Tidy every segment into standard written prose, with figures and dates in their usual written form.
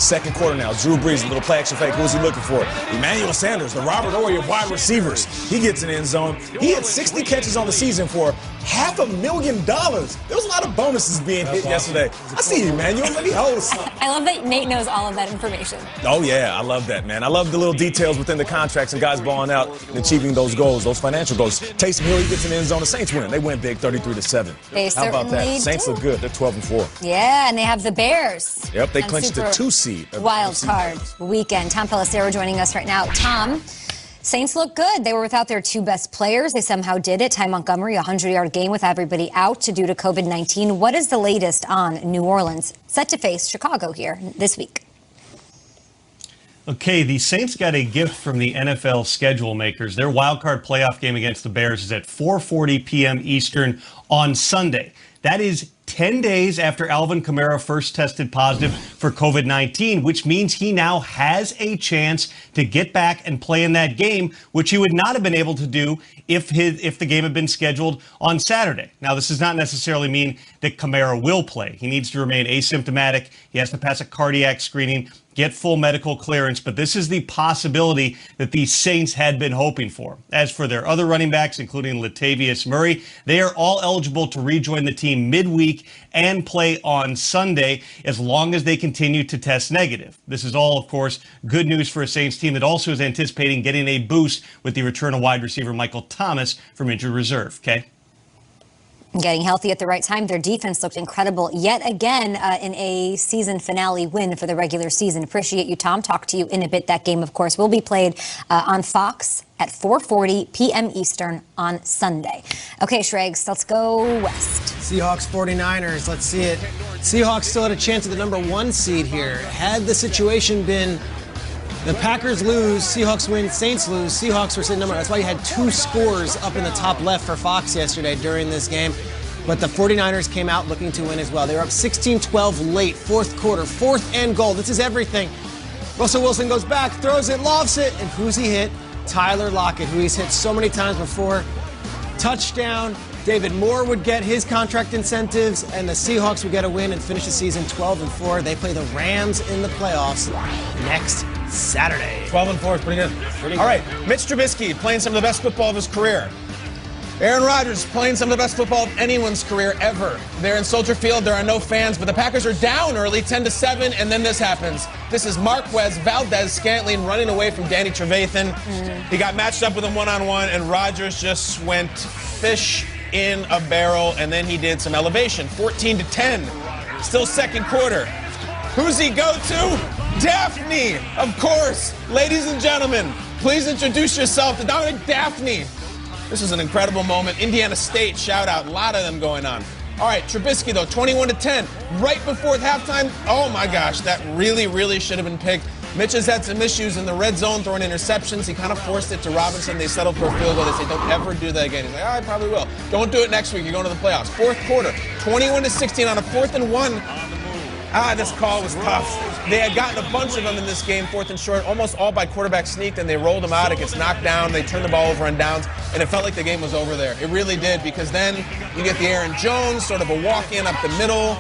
Second quarter now. Drew Brees, a little play action fake. Who's he looking for? Emmanuel Sanders, the Robert Ory of wide receivers. He gets an end zone. He had 60 catches on the season for $500,000. There was a lot of bonuses being hit yesterday. I see you, Emmanuel. Let me host. I love that Nate knows all of that information. Oh, yeah. I love that, man. I love the little details within the contracts and guys balling out and achieving those goals, those financial goals. Taysom Hill, he gets an end zone. The Saints win. They win big, 33-7. How about that? Saints look good. They're 12-4. Yeah, and they have the Bears. Yep, they clinched the 2 seed. Wild card weekend. Tom Pelissero joining us right now. Tom, Saints look good. They were without their 2 best players. They somehow did it. Ty Montgomery, a 100-yard game with everybody out due to COVID-19. What is the latest on New Orleans, set to face Chicago here this week? Okay, the Saints got a gift from the NFL schedule makers. Their wildcard playoff game against the Bears is at 4:40 p.m. Eastern on Sunday. That is 10 days after Alvin Kamara first tested positive for COVID-19, which means he now has a chance to get back and play in that game, which he would not have been able to do if the game had been scheduled on Saturday. Now, this does not necessarily mean that Kamara will play. He needs to remain asymptomatic. He has to pass a cardiac screening, get full medical clearance, but this is the possibility that the Saints had been hoping for. As for their other running backs, including Latavius Murray, they are all eligible to rejoin the team midweek and play on Sunday as long as they continue to test negative. This is all, of course, good news for a Saints team that also is anticipating getting a boost with the return of wide receiver Michael Thomas from injured reserve. Okay? Getting healthy at the right time. Their defense looked incredible yet again in a season finale win for the regular season. Appreciate you, Tom. Talk to you in a bit. That game, of course, will be played on Fox at 4:40 p.m. Eastern on Sunday. Okay, Shregs, let's go west. Seahawks 49ers. Let's see it. Seahawks still had a chance at the number 1 seed here. Had the situation been the Packers lose, Seahawks win, Saints lose, Seahawks were sitting number. That's why you had 2 scores up in the top left for Fox yesterday during this game. But the 49ers came out looking to win as well. They were up 16-12 late, 4th quarter, 4th and goal. This is everything. Russell Wilson goes back, throws it, lofts it, and who's he hit? Tyler Lockett, who he's hit so many times before. Touchdown. David Moore would get his contract incentives, and the Seahawks would get a win and finish the season 12-4. They play the Rams in the playoffs next Saturday. 12-4 is pretty good. All right, Mitch Trubisky playing some of the best football of his career. Aaron Rodgers playing some of the best football of anyone's career ever. They're in Soldier Field. There are no fans, but the Packers are down early, 10-7, and then this happens. This is Marquez Valdez-Scantling running away from Danny Trevathan. He got matched up with him one-on-one, and Rodgers just went fish in a barrel, and then he did some elevation. 14-10. Still second quarter. Who's he go to? Daphne, of course. Ladies and gentlemen, please introduce yourself to Dominic Daphne. This is an incredible moment. Indiana State, shout out. A lot of them going on. All right, Trubisky, though, 21-10. Right before halftime, oh, my gosh, that really, really should have been picked. Mitch has had some issues in the red zone throwing interceptions. He kind of forced it to Robinson. They settled for a field goal. They say, don't ever do that again. He's like, I probably will. Don't do it next week. You're going to the playoffs. 4th quarter, 21-16 on a 4th and 1. This call was tough. They had gotten a bunch of them in this game, 4th and short, almost all by quarterback sneak. Then they rolled them out. It gets knocked down. They turned the ball over on downs, and it felt like the game was over there. It really did, because then you get the Aaron Jones, sort of a walk-in up the middle.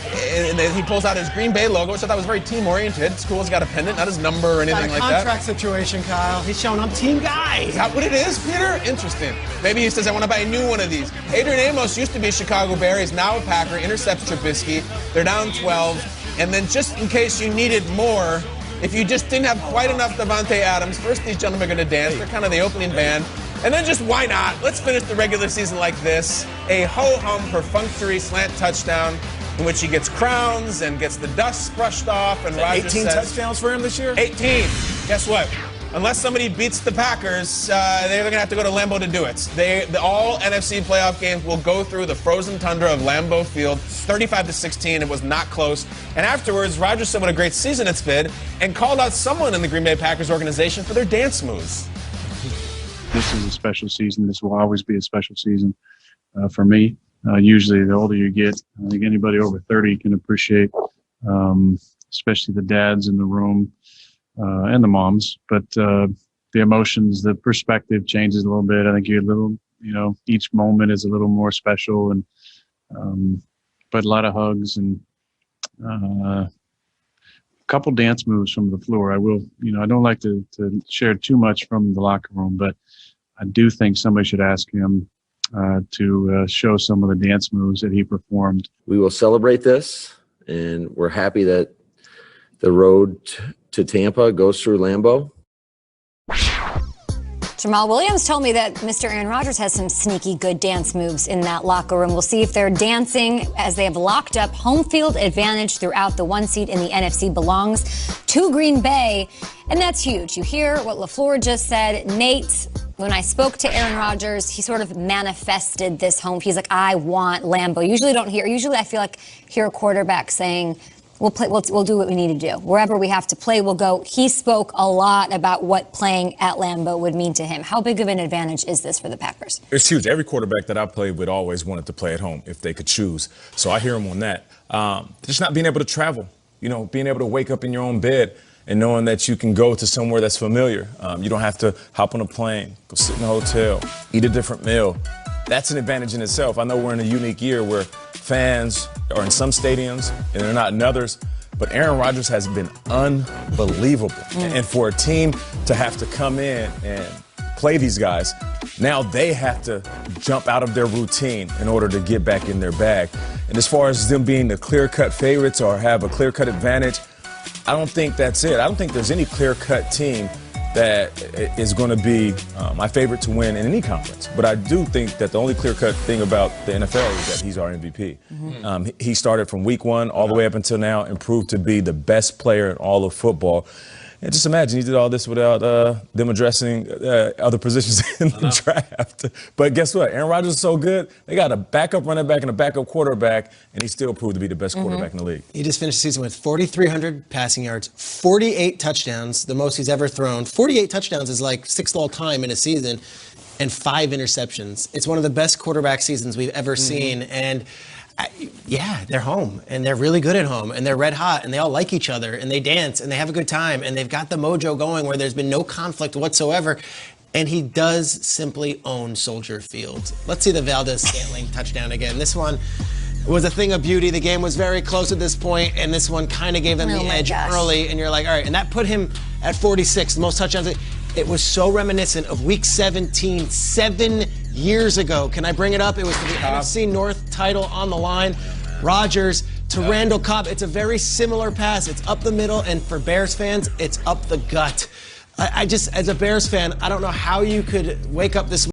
And then he pulls out his Green Bay logo, which I thought was very team-oriented. It's cool. He's got a pendant, not his number or anything like that. Contract situation, Kyle. He's showing I'm team guy. Is that what it is, Peter? Interesting. Maybe he says, I want to buy a new one of these. Adrian Amos used to be a Chicago Bear. He's now a Packer. Intercepts Trubisky. They're down 12. And then just in case you needed more, if you just didn't have quite enough Devontae Adams, first these gentlemen are going to dance. They're kind of the opening band. And then just why not? Let's finish the regular season like this. A ho-hum perfunctory slant touchdown in which he gets crowns and gets the dust brushed off. And Rodgers 18 says, touchdowns for him this year? 18. Guess what? Unless somebody beats the Packers, they're going to have to go to Lambeau to do it. All NFC playoff games will go through the frozen tundra of Lambeau Field, 35-16. It was not close. And afterwards, Rodgers said what a great season it's been and called out someone in the Green Bay Packers organization for their dance moves. This is a special season. This will always be a special season for me. Usually, the older you get, I think anybody over 30 can appreciate, especially the dads in the room and the moms. But the emotions, the perspective changes a little bit. I think you're a little, each moment is a little more special, and but a lot of hugs and couple dance moves from the floor. I will, I don't like to share too much from the locker room, but I do think somebody should ask him to show some of the dance moves that he performed. We will celebrate this, and we're happy that the road to Tampa goes through Lambeau. Jamal Williams told me that Mr. Aaron Rodgers has some sneaky good dance moves in that locker room. We'll see if they're dancing as they have locked up home field advantage throughout. The 1 seed in the NFC belongs to Green Bay, and that's huge. You hear what LaFleur just said. Nate, when I spoke to Aaron Rodgers, he sort of manifested this home. He's like, I want Lambeau. Usually I feel like hear a quarterback saying, we'll do what we need to do. Wherever we have to play, we'll go. He spoke a lot about what playing at Lambeau would mean to him. How big of an advantage is this for the Packers? It's huge. Every quarterback that I played with always wanted to play at home if they could choose. So I hear him on that. Just not being able to travel, being able to wake up in your own bed and knowing that you can go to somewhere that's familiar. You don't have to hop on a plane, go sit in a hotel, eat a different meal. That's an advantage in itself. I know we're in a unique year where fans are in some stadiums and they're not in others, but Aaron Rodgers has been unbelievable. And for a team to have to come in and play these guys, now they have to jump out of their routine in order to get back in their bag. And as far as them being the clear-cut favorites or have a clear-cut advantage, I don't think that's it. I don't think there's any clear-cut team that is going to be my favorite to win in any conference. But I do think that the only clear-cut thing about the NFL is that he's our MVP. He started from week 1 all the way up until now and proved to be the best player in all of football. And just imagine he did all this without them addressing other positions in the draft. But guess what? Aaron Rodgers is so good. They got a backup running back and a backup quarterback, and he still proved to be the best quarterback in the league. He just finished the season with 4,300 passing yards, 48 touchdowns, the most he's ever thrown. 48 touchdowns is like 6th all time in a season, and 5 interceptions. It's one of the best quarterback seasons we've ever seen. And yeah, they're home, and they're really good at home, and they're red hot, and they all like each other, and they dance, and they have a good time, and they've got the mojo going where there's been no conflict whatsoever. And he does simply own Soldier Field. Let's see the Valdez-Scantling touchdown again. This one was a thing of beauty. The game was very close at this point, and this one kind of gave them the edge early, and you're like, all right, and that put him at 46, the most touchdowns. It was so reminiscent of Week 17, 7 years ago. Can I bring it up? It was for the NFC North title on the line. Rodgers to Randall Cobb. It's a very similar pass. It's up the middle, and for Bears fans, it's up the gut. I just, as a Bears fan, I don't know how you could wake up this